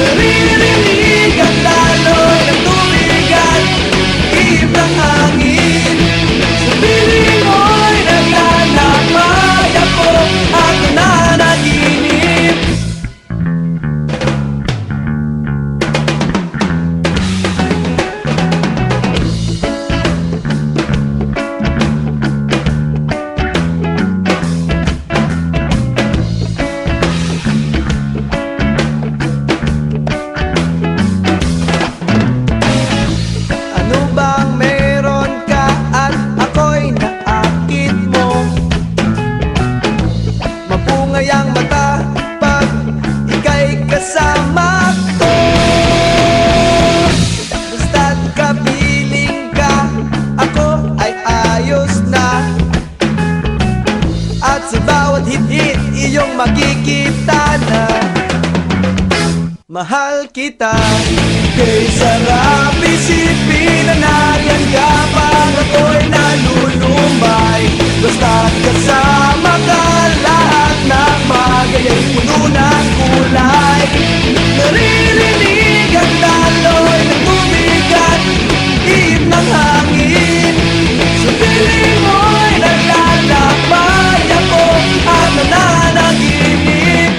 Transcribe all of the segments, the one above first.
Naririnig ang daloy ng tubig at ihip ng hangin. Sa piling mo'y naglalakbay ako at nananaginip. Ano bang meron ka at ako'y naakit mo? Mapungay ang mata pag ika'y kasama ko. Basta't kapiling ka, ako ay ayos na. At sa bawat hit-hit iyong makikita na mahal kita. Kay sarap isipin na nariyan ka pag ako'y nalulumbay. Basta't kasama ka, lahat ng bagay ay puno ng kulay. Naririnig ang daloy ng tubig at ihip ng hangin. Sa piling mo'y naglalakbay ako at nananaginip.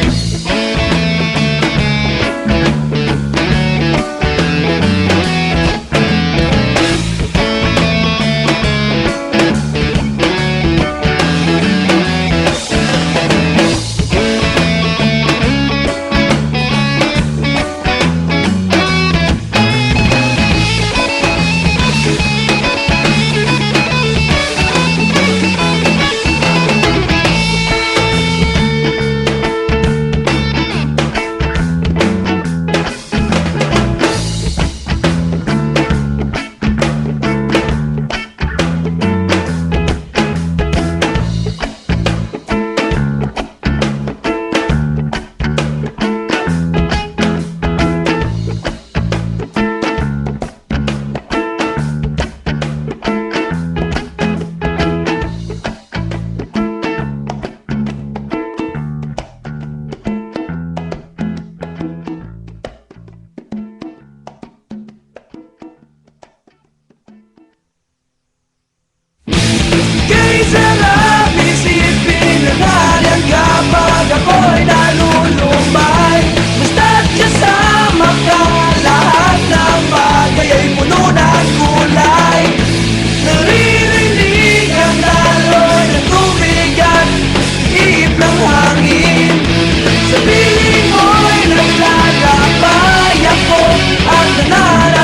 Kay sarap isipin na nariyan ka pag ako'y nalulumbay. Basta't kasama ka, lahat ng bagay ay puno ng kulay. Naririnig ang daloy ng tubig at ihip ng hangin. Sa piling mo'y naglalakbay ako at nananaginip.